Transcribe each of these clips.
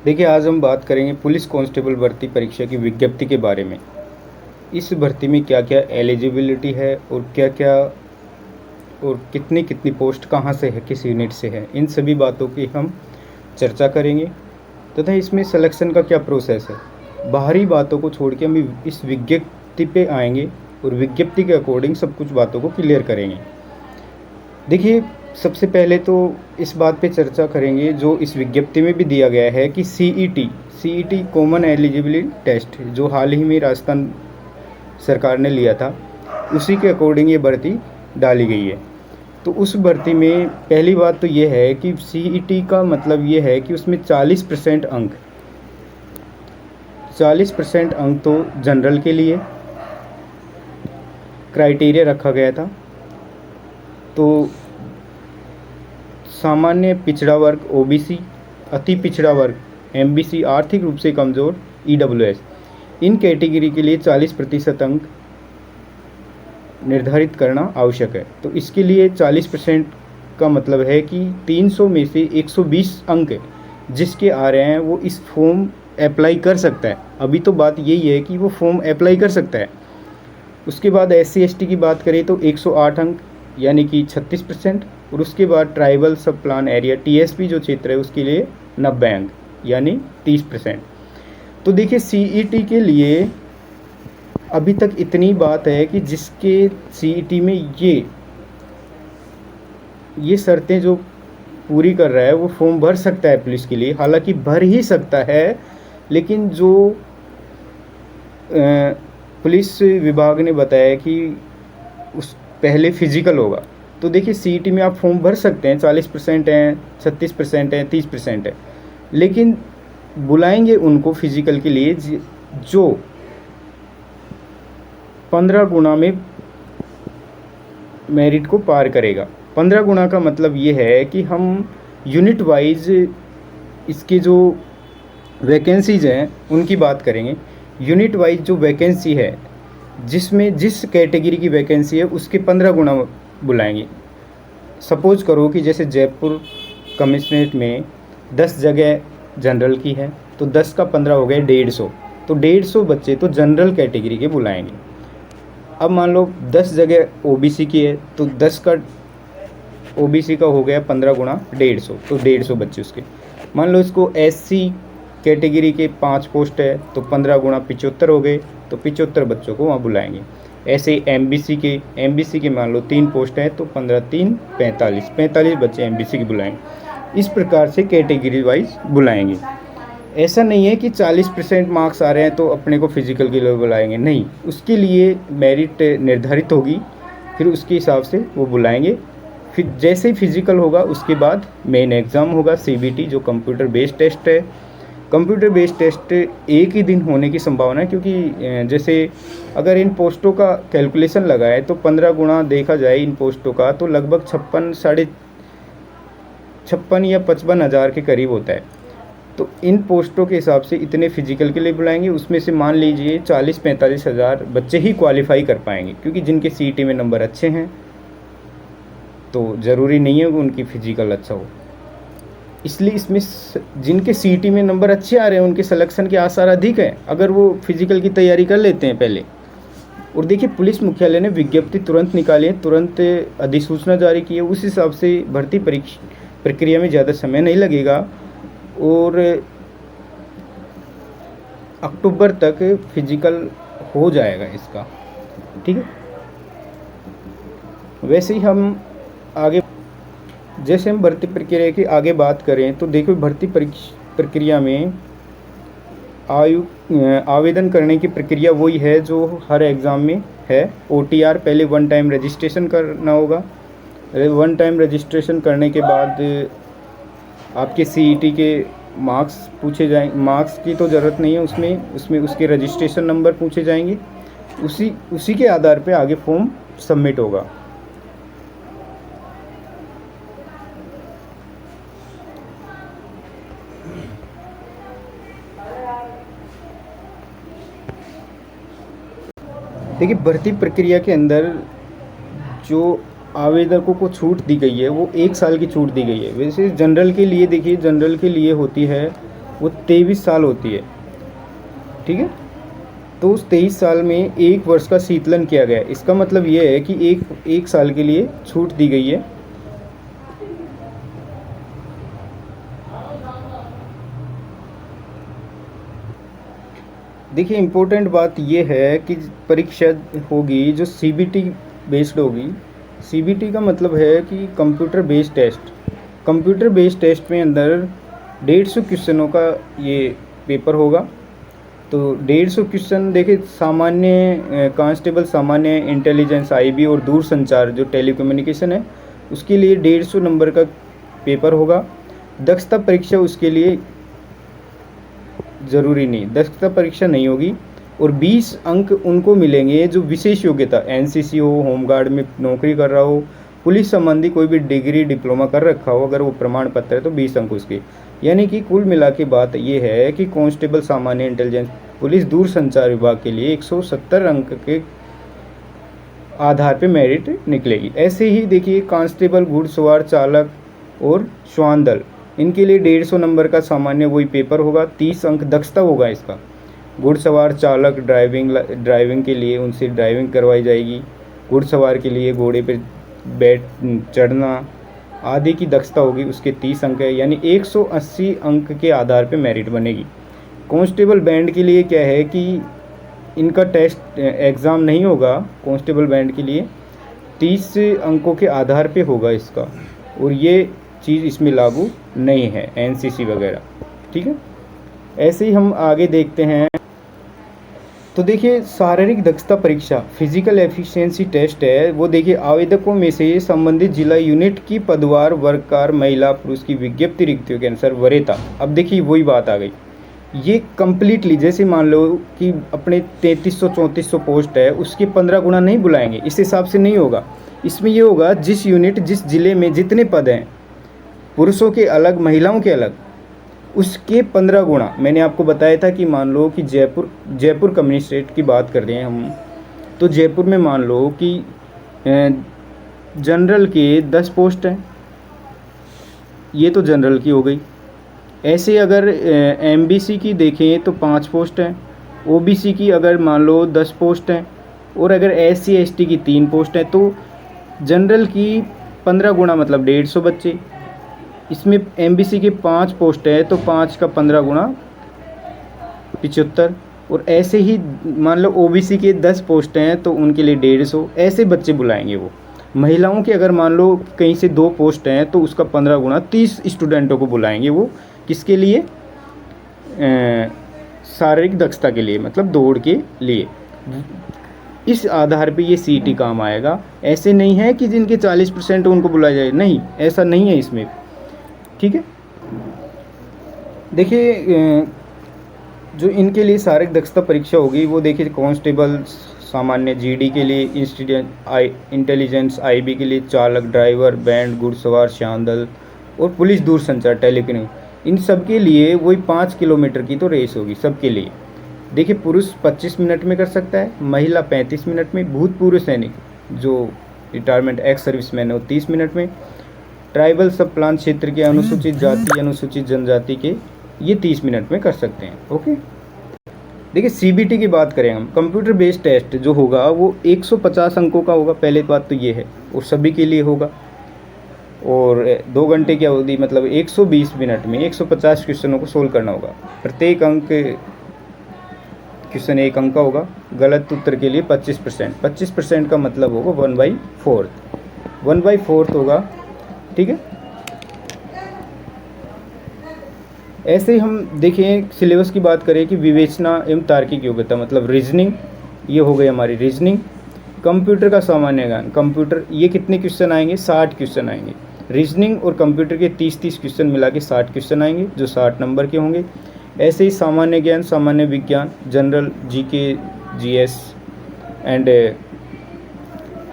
देखिए, आज हम बात करेंगे पुलिस कांस्टेबल भर्ती परीक्षा की विज्ञप्ति के बारे में। इस भर्ती में क्या-क्या एलिजिबिलिटी है और क्या-क्या और कितनी-कितनी पोस्ट कहाँ से है, किस यूनिट से है, इन सभी बातों की हम चर्चा करेंगे तथा इसमें सिलेक्शन का क्या प्रोसेस है। बाहरी बातों को छोड़ के हम इस विज्ञप्ति पे आएंगे और विज्ञप्ति के अकॉर्डिंग सब कुछ बातों को क्लियर करेंगे। देखिए, सबसे पहले तो इस बात पे चर्चा करेंगे जो इस विज्ञप्ति में भी दिया गया है कि सीईटी कॉमन एलिजिबिलिटी टेस्ट जो हाल ही में राजस्थान सरकार ने लिया था, उसी के अकॉर्डिंग ये भर्ती डाली गई है। तो उस भर्ती में पहली बात तो ये है कि सीईटी का मतलब ये है कि उसमें 40% अंक 40% अंक तो जनरल के लिए क्राइटेरिया रखा गया था। तो सामान्य पिछड़ा वर्ग ओबीसी, अति पिछड़ा वर्ग एमबीसी, आर्थिक रूप से कमज़ोर ईडब्ल्यूएस, इन कैटेगरी के लिए 40% अंक निर्धारित करना आवश्यक है। तो इसके लिए 40% का मतलब है कि 300 में से 120 अंक जिसके आ रहे हैं वो इस फॉर्म अप्लाई कर सकता है। अभी तो बात यही है कि वो फॉर्म अप्लाई कर सकता है। उसके बाद एससी एसटी की बात करें तो 108 अंक यानी कि 36%, और उसके बाद ट्राइबल सब प्लान एरिया टीएसपी जो क्षेत्र है उसके लिए 90 अंक यानी 30%। तो देखिए, सीईटी के लिए अभी तक इतनी बात है कि जिसके सीईटी में ये शर्तें जो पूरी कर रहा है वो फॉर्म भर सकता है पुलिस के लिए। हालांकि भर ही सकता है, लेकिन जो पुलिस विभाग ने बताया कि उस पहले फिजिकल होगा। तो देखिए, सीईटी में आप फॉर्म भर सकते हैं, 40% हैं, 36% हैं, 30% है, लेकिन बुलाएंगे उनको फिजिकल के लिए जो 15 गुना में मेरिट को पार करेगा। 15 गुना का मतलब ये है कि हम यूनिट वाइज इसके जो वैकेंसीज हैं उनकी बात करेंगे। यूनिट वाइज जो वैकेंसी है, जिसमें जिस कैटेगरी की वैकेंसी है उसके 15 गुना बुलाएंगे। सपोज करो कि जैसे जयपुर कमिश्नरेट में 10 जगह जनरल की है, तो 10 का 15 हो गए 150, तो 150 बच्चे तो जनरल कैटेगरी के बुलाएंगे। अब मान लो 10 जगह ओबीसी की है, तो 10 का ओबीसी का हो गया 15 गुना 150, तो 150 बच्चे उसके। मान लो इसको एससी कैटेगरी के 5 पोस्ट है, तो 15 गुना 75 हो गए, तो 75 बच्चों को वहाँ बुलाएंगे। ऐसे एमबीसी के मान लो 3 पोस्ट है, तो 15 3 45 बच्चे एमबीसी के बुलाएंगे। इस प्रकार से कैटेगरी वाइज बुलाएंगे। ऐसा नहीं है कि 40% मार्क्स आ रहे हैं तो अपने को फिजिकल के लिए बुलाएंगे, नहीं, उसके लिए मेरिट निर्धारित होगी, फिर उसके हिसाब से वो बुलाएंगे। फिर जैसे ही फिजिकल होगा उसके बाद मेन एग्ज़ाम होगा सीबीटी, जो कंप्यूटर बेस्ड टेस्ट है। कंप्यूटर बेस्ड टेस्ट एक ही दिन होने की संभावना है, क्योंकि जैसे अगर इन पोस्टों का कैलकुलेशन लगाए तो 15 गुना देखा जाए इन पोस्टों का, तो लगभग 56 या 55 हज़ार के करीब होता है। तो इन पोस्टों के हिसाब से इतने फिजिकल के लिए बुलाएंगे। उसमें से मान लीजिए 40-45 हज़ार बच्चे ही क्वालिफाई कर पाएंगे, क्योंकि जिनके सीईटी में नंबर अच्छे हैं तो ज़रूरी नहीं है कि उनकी फिजिकल अच्छा हो। इसलिए इसमें जिनके सीईटी में नंबर अच्छे आ रहे हैं उनके सिलेक्शन के आसार अधिक हैं, अगर वो फिजिकल की तैयारी कर लेते हैं पहले। और देखिए, पुलिस मुख्यालय ने विज्ञप्ति तुरंत निकाली है, तुरंत अधिसूचना जारी की है। उस हिसाब से भर्ती प्रक्रिया में ज़्यादा समय नहीं लगेगा और अक्टूबर तक फिजिकल हो जाएगा इसका, ठीक है। वैसे ही हम आगे, जैसे हम भर्ती प्रक्रिया की आगे बात करें तो देखो, भर्ती प्रक्रिया में आवेदन करने की प्रक्रिया वही है जो हर एग्ज़ाम में है। ओटीआर, पहले 1 टाइम रजिस्ट्रेशन करना होगा। 1 टाइम रजिस्ट्रेशन करने के बाद आपके सीईटी के मार्क्स पूछे जाएंगे। मार्क्स की तो ज़रूरत नहीं है उसमें उसके रजिस्ट्रेशन नंबर पूछे जाएंगे। उसी के आधार पे आगे फॉर्म सबमिट होगा। देखिए, भर्ती प्रक्रिया के अंदर जो आवेदकों को छूट दी गई है वो 1 साल की छूट दी गई है। वैसे जनरल के लिए देखिए, जनरल के लिए होती है वो 23 साल होती है, ठीक है। तो उस 23 साल में 1 वर्ष का शीतलन किया गया है। इसका मतलब ये है कि एक साल के लिए छूट दी गई है। देखिए इम्पोर्टेंट बात ये है कि परीक्षा होगी जो सीबीटी बेस्ड होगी। सीबीटी का मतलब है कि computer based test. Computer based test में अंदर 150 क्वेश्चनों का ये पेपर होगा। तो 150 क्वेश्चन देखिए, सामान्य कांस्टेबल, सामान्य इंटेलिजेंस आईबी और दूरसंचार जो टेलीकम्युनिकेशन है उसके लिए 150 नंबर का पेपर होगा। दक्षता परीक्षा उसके लिए ज़रूरी नहीं, दक्षता परीक्षा नहीं होगी। और 20 अंक उनको मिलेंगे जो विशेष योग्यता, एनसीसी हो, होमगार्ड में नौकरी कर रहा हो, पुलिस संबंधी कोई भी डिग्री डिप्लोमा कर रखा हो, अगर वो प्रमाण पत्र है तो 20 अंक उसके। यानी कि कुल मिला के बात ये है कि कांस्टेबल, सामान्य इंटेलिजेंस, पुलिस, दूरसंचार विभाग के लिए 170 अंक के आधार पे मेरिट निकलेगी। ऐसे ही देखिए कांस्टेबल, घुड़सवार, चालक और श्वान दल, इनके लिए 150 नंबर का सामान्य वही पेपर होगा। 30 अंक दक्षता होगा इसका। घुड़सवार, चालक, ड्राइविंग के लिए उनसे ड्राइविंग करवाई जाएगी। घुड़सवार के लिए घोड़े पर बैठ चढ़ना आदि की दक्षता होगी, उसके 30 अंक है, यानी 180 अंक के आधार पे मेरिट बनेगी। कांस्टेबल बैंड के लिए क्या है कि इनका टेस्ट एग्ज़ाम नहीं होगा। कांस्टेबल बैंड के लिए 30 अंकों के आधार पे होगा इसका, और ये चीज़ इसमें लागू नहीं है एनसीसी वगैरह, ठीक है। ऐसे ही हम आगे देखते हैं। तो देखिए शारीरिक दक्षता परीक्षा, फिजिकल एफिशिएंसी टेस्ट है। वो देखिए आवेदकों में से संबंधित जिला यूनिट की पदवार, वर्गकार, महिला पुरुष की विज्ञप्ति रिक्तियों के अनुसार वरीयता। अब देखिए वही बात आ गई, ये कम्प्लीटली, जैसे मान लो कि अपने 3300-3400 पोस्ट है, उसके 15 गुना नहीं बुलाएंगे, इस हिसाब से नहीं होगा। इसमें ये होगा जिस यूनिट, जिस जिले में जितने पद हैं, पुरुषों के अलग, महिलाओं के अलग, उसके 15 गुना। मैंने आपको बताया था कि मान लो कि जयपुर कम्युनिस्टेट की बात कर रहे हैं हम, तो जयपुर में मान लो कि जनरल के 10 पोस्ट हैं, ये तो जनरल की हो गई। ऐसे अगर एमबीसी की देखें तो 5 पोस्ट हैं, ओबीसी की अगर मान लो 10 पोस्ट हैं, और अगर एससी एसटी की 3 पोस्ट हैं, तो जनरल की 15 गुना मतलब 150 बच्चे। इसमें एमबीसी के 5 पोस्ट है तो 5 का 15 गुना 75। और ऐसे ही मान लो ओबीसी के 10 पोस्ट हैं तो उनके लिए 150, ऐसे बच्चे बुलाएंगे वो। महिलाओं के अगर मान लो कहीं से 2 पोस्ट हैं तो उसका 15 गुना 30 स्टूडेंटों को बुलाएंगे वो। किसके लिए? शारीरिक दक्षता के लिए, मतलब दौड़ के लिए। इस आधार पे ये सीटी काम आएगा। ऐसे नहीं है कि जिनके 40% उनको बुलाया जाए, नहीं, ऐसा नहीं है इसमें, ठीक है। देखिए जो इनके लिए शारीरिक दक्षता परीक्षा होगी वो देखिए कांस्टेबल, सामान्य जीडी के लिए, इंटेलिजेंस आईबी के लिए, चालक, ड्राइवर, बैंड, घुड़सवार, श्यान दल और पुलिस, दूरसंचार, टेलीकम्युनिकेशन, इन सब के लिए वही 5 किलोमीटर की तो रेस होगी सबके लिए। देखिए पुरुष 25 मिनट में कर सकता है, महिला 35 मिनट में, भूतपूर्व सैनिक जो रिटायरमेंट एक्स सर्विसमैन है वो 30 मिनट में, ट्राइबल सब प्लान क्षेत्र के अनुसूचित जाति, अनुसूचित जनजाति के ये 30 मिनट में कर सकते हैं, ओके। देखिए सीबीटी की बात करें हम, कंप्यूटर बेस्ड टेस्ट जो होगा वो 150 अंकों का होगा, पहले बात तो ये है, और सभी के लिए होगा। और 2 घंटे की अवधि मतलब 120 मिनट में 150 क्वेश्चनों को सोल्व करना होगा। प्रत्येक अंक क्वेश्चन 1 अंक का होगा। गलत उत्तर के लिए 25%। 25% का मतलब होगा 1/4, 1/4 होगा, ठीक है। ऐसे ही हम देखें सिलेबस की बात करें कि विवेचना एवं तार्किक योग्यता मतलब रीजनिंग, ये हो गई हमारी रीजनिंग। कंप्यूटर का सामान्य ज्ञान, कंप्यूटर, ये कितने क्वेश्चन आएंगे? 60 क्वेश्चन आएंगे। रीजनिंग और कंप्यूटर के 30-30 क्वेश्चन मिला के 60 क्वेश्चन आएंगे जो 60 नंबर के होंगे। ऐसे ही सामान्य ज्ञान, सामान्य विज्ञान, जनरल, जीके, जीएस एंड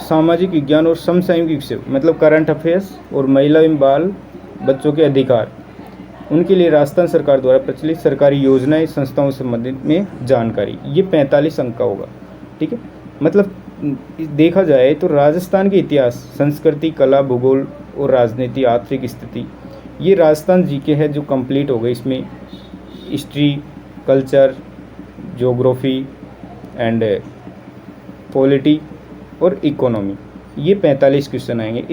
सामाजिक विज्ञान और समसामयिक विषय मतलब करंट अफेयर्स, और महिला एवं बाल बच्चों के अधिकार, उनके लिए राजस्थान सरकार द्वारा प्रचलित सरकारी योजनाएं, संस्थाओं से संबंधित में जानकारी, ये 45 अंक का होगा, ठीक है। मतलब देखा जाए तो राजस्थान के इतिहास, संस्कृति, कला, भूगोल और राजनीति, आर्थिक स्थिति, ये राजस्थान जीके है जो कंप्लीट हो गई। इसमें history, culture, geography and polity और इकोनॉमी। ये 45 क्वेश्चन आएंगे।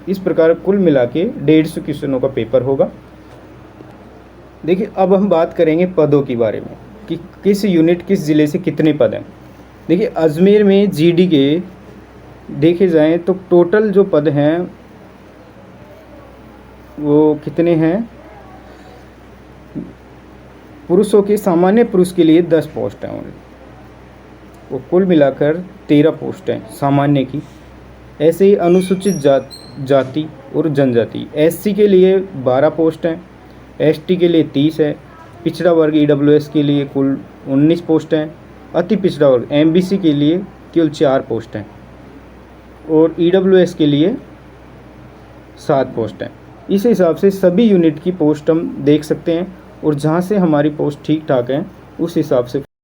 इस प्रकार कुल मिला के 150 क्वेश्चनों का पेपर होगा। देखिए अब हम बात करेंगे पदों के बारे में कि किस यूनिट किस ज़िले से कितने पद हैं। देखिए अजमेर में जीडी के देखे जाएं तो टोटल जो पद हैं वो कितने हैं। पुरुषों के सामान्य पुरुष के लिए 10 पोस्ट हैं वो कुल मिलाकर 13 पोस्ट हैं सामान्य की। ऐसे ही अनुसूचित जाति और जनजाति एससी के लिए 12 पोस्ट हैं, एसटी के लिए 30 है, पिछड़ा वर्ग ईडब्ल्यूएस के लिए कुल 19 पोस्ट हैं, अति पिछड़ा वर्ग एमबीसी के लिए केवल 4 पोस्ट हैं और ईडब्ल्यूएस के लिए 7 पोस्ट हैं। इस हिसाब से सभी यूनिट की पोस्ट हम देख सकते हैं और जहाँ से हमारी पोस्ट ठीक ठाक है उस हिसाब से